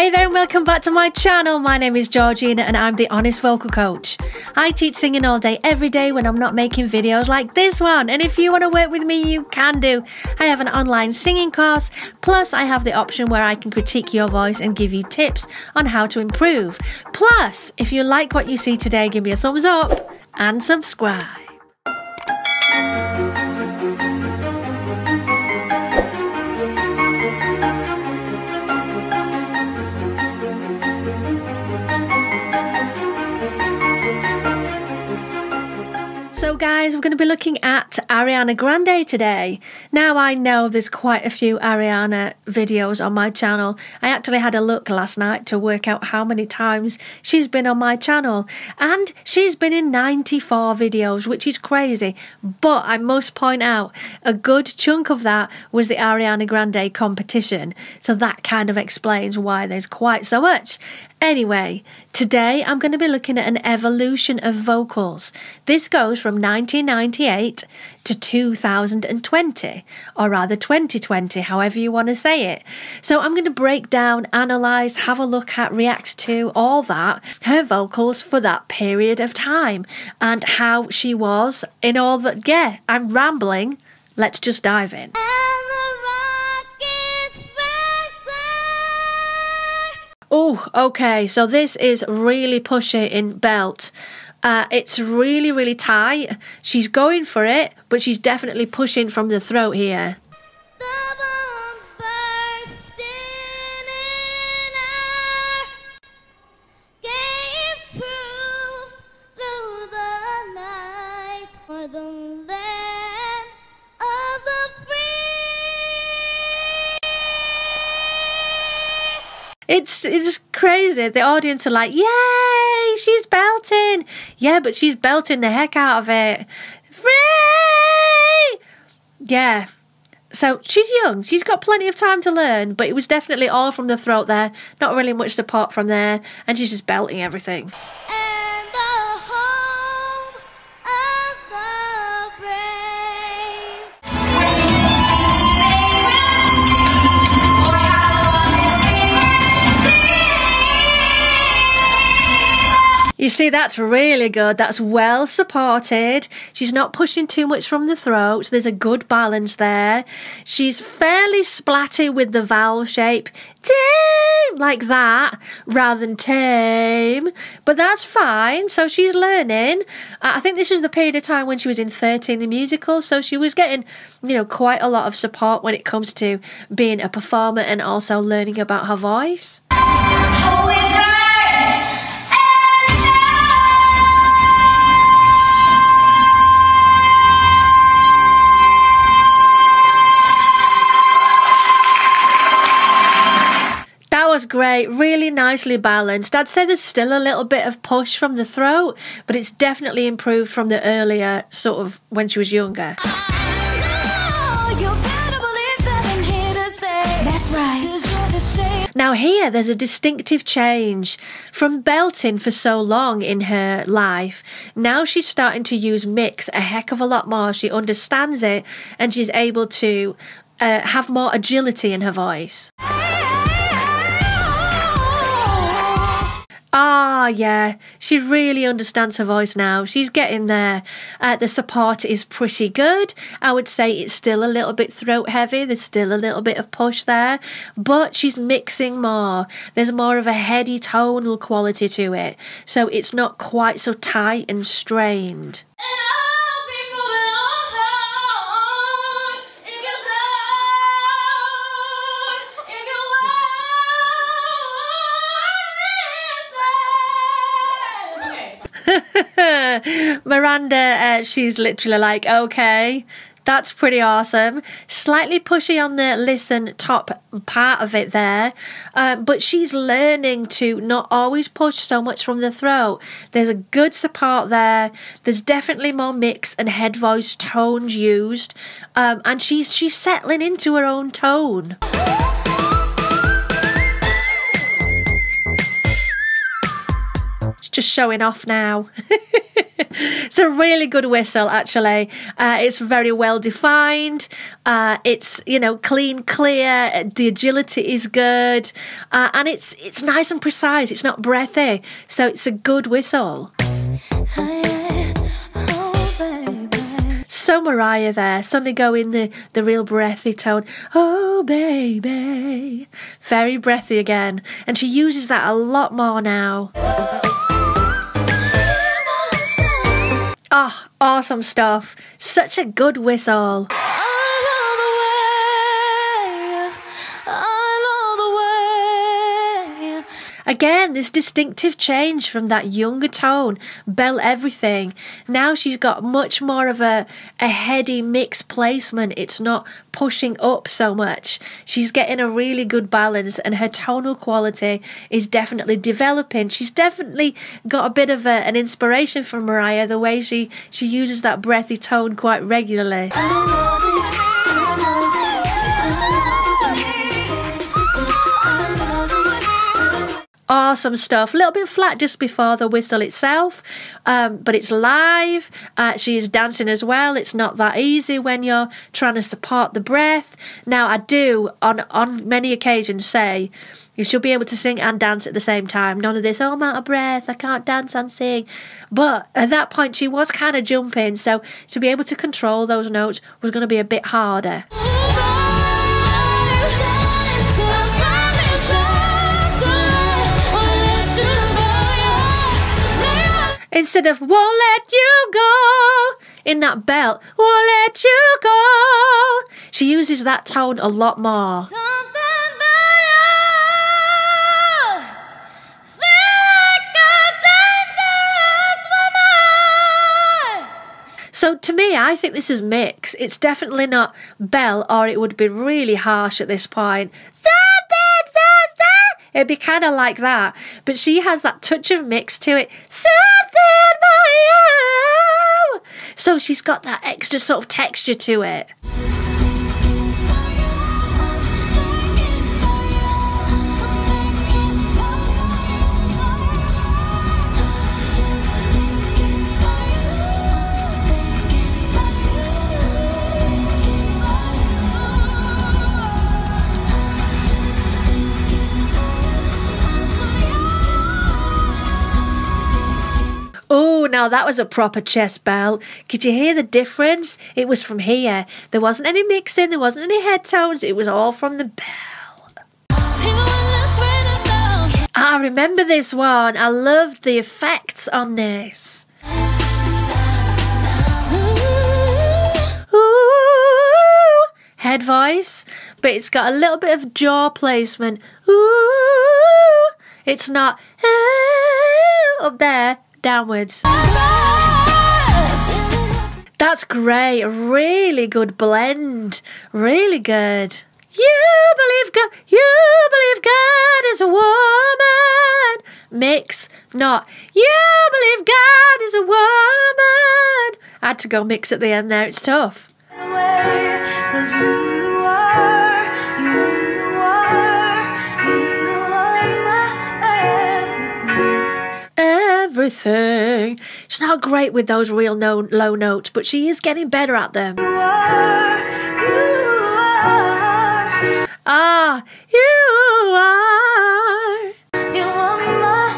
Hey there and welcome back to my channel. My name is Georgina and I'm the Honest Vocal Coach. I teach singing all day, every day when I'm not making videos like this one. And if you want to work with me, you can do. I have an online singing course, plus I have the option where I can critique your voice and give you tips on how to improve. Plus, if you like what you see today, give me a thumbs up and subscribe. So guys, we're going to be looking at Ariana Grande today. Now I know there's quite a few Ariana videos on my channel. I actually had a look last night to work out how many times she's been on my channel. And she's been in 94 videos, which is crazy. But I must point out, a good chunk of that was the Ariana Grande competition. So that kind of explains why there's quite so much. Anyway, today I'm going to be looking at an evolution of vocals. This goes from 1998 to 2020, or rather 2020, however you want to say it. So I'm going to break down, analyse, have a look at, react to, all that, her vocals for that period of time, and how she was in all that. Yeah, I'm rambling. Let's just dive in. Oh, okay, so this is really pushy in belt. It's really tight. She's going for it, but she's definitely pushing from the throat here. It's crazy. The audience are like, yay, she's belting. Yeah, but she's belting the heck out of it. Free! Yeah. So she's young. She's got plenty of time to learn, but it was definitely all from the throat there. Not really much support from there. And she's just belting everything. You see, that's really good. That's well supported. She's not pushing too much from the throat. So there's a good balance there. She's fairly splatty with the vowel shape. Tame, like that, rather than tame. But that's fine. So she's learning. I think this is the period of time when she was in 13 the musical. So she was getting, quite a lot of support when it comes to being a performer and also learning about her voice. Was great, really nicely balanced. I'd say there's still a little bit of push from the throat, but it's definitely improved from the earlier sort of when she was younger. Now here there's a distinctive change from belting for so long in her life. Now she's starting to use mix a heck of a lot more. She understands it and she's able to have more agility in her voice. Ah, yeah, she really understands her voice now. She's getting there. The support is pretty good. I would say it's still a little bit throat heavy. There's still a little bit of push there, but she's mixing more. There's more of a heady tonal quality to it, so it's not quite so tight and strained. Miranda, she's literally like, okay, that's pretty awesome. Slightly pushy on the listen top part of it there, but she's learning to not always push so much from the throat. There's a good support there. There's definitely more mix and head voice tones used, and she's settling into her own tone. It's just showing off now. It's a really good whistle, actually. It's very well defined. It's, you know, clean, clear. The agility is good. And it's nice and precise. It's not breathy. So it's a good whistle. So Mariah there, suddenly go in the real breathy tone. Oh, baby. Very breathy again. And she uses that a lot more now. Oh, awesome stuff. Such a good whistle. Again, this distinctive change from that younger tone, belt everything. Now she's got much more of a heady mix placement. It's not pushing up so much. She's getting a really good balance, and her tonal quality is definitely developing. She's definitely got a bit of an inspiration from Mariah, the way she uses that breathy tone quite regularly. Awesome stuff. A little bit flat just before the whistle itself, but it's live. She is dancing as well. It's not that easy when you're trying to support the breath. Now, I do, on many occasions, say you should be able to sing and dance at the same time. None of this, oh, I'm out of breath, I can't dance and sing. But at that point, she was kind of jumping, so to be able to control those notes was going to be a bit harder. Instead of won't let you go, in that belt, won't let you go, she uses that tone a lot more. So to me, I think this is mix. It's definitely not belt, or it would be really harsh at this point. It'd be kind of like that. But she has that touch of mix to it. Something my own. So she's got that extra sort of texture to it. Oh, now that was a proper chest belt. Could you hear the difference? It was from here. There wasn't any mixing, there wasn't any head tones. It was all from the belt. I remember this one. I loved the effects on this. Ooh, head voice, but it's got a little bit of jaw placement. Ooh, it's not up there. Downwards. That's great. A really good blend. Really good. You believe God is a woman. Mix, not you believe God is a woman. I had to go mix at the end there. It's tough. 'Cause you are everything. She's not great with those real low notes, but she is getting better at them. You are. Ah, you are. You are my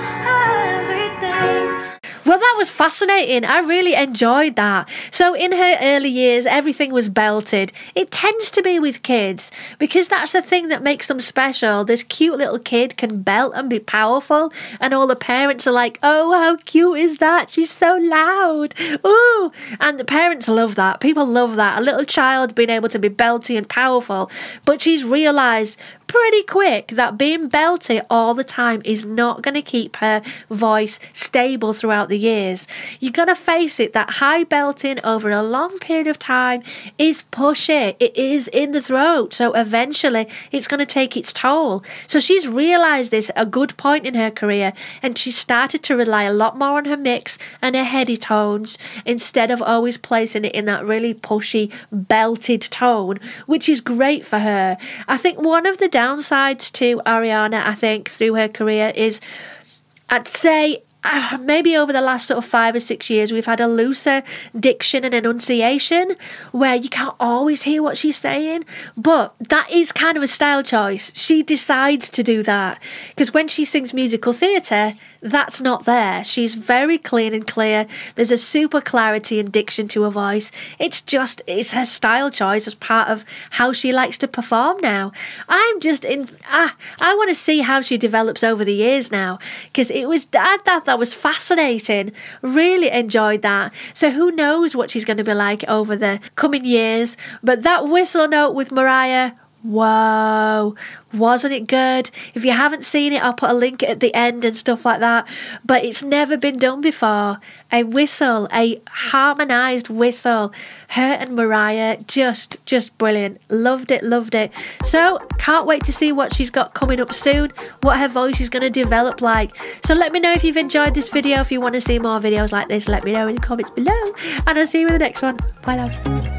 everything. Well, that was fascinating. I really enjoyed that. So in her early years, everything was belted. It tends to be with kids because that's the thing that makes them special. This cute little kid can belt and be powerful, and all the parents are like, oh, how cute is that? She's so loud. Ooh. And the parents love that. People love that. A little child being able to be belty and powerful. But she's realised pretty quick that being belty all the time is not going to keep her voice stable throughout the years. You got to face it, that high belting over a long period of time is pushy. It is in the throat, so eventually it's going to take its toll. So she's realised this at a good point in her career, and she started to rely a lot more on her mix and her heady tones instead of always placing it in that really pushy belted tone, which is great for her. I think one of the downsides to Ariana, I think, through her career is, I'd say maybe over the last sort of 5 or 6 years, we've had a looser diction and enunciation where you can't always hear what she's saying. But that is kind of a style choice. She decides to do that because when she sings musical theatre, that's not there. She's very clean and clear. There's a super clarity and diction to her voice. It's her style choice as part of how she likes to perform now. I want to see how she develops over the years now, because I thought that was fascinating. Really enjoyed that. So who knows what she's going to be like over the coming years. But that whistle note with Mariah, whoa, wasn't it good? If you haven't seen it, I'll put a link at the end and stuff like that. But it's never been done before. A whistle, a harmonised whistle. Her and Mariah, just brilliant. Loved it. So can't wait to see what she's got coming up soon, what her voice is going to develop like. So let me know if you've enjoyed this video. If you want to see more videos like this, let me know in the comments below. And I'll see you in the next one. Bye, loves.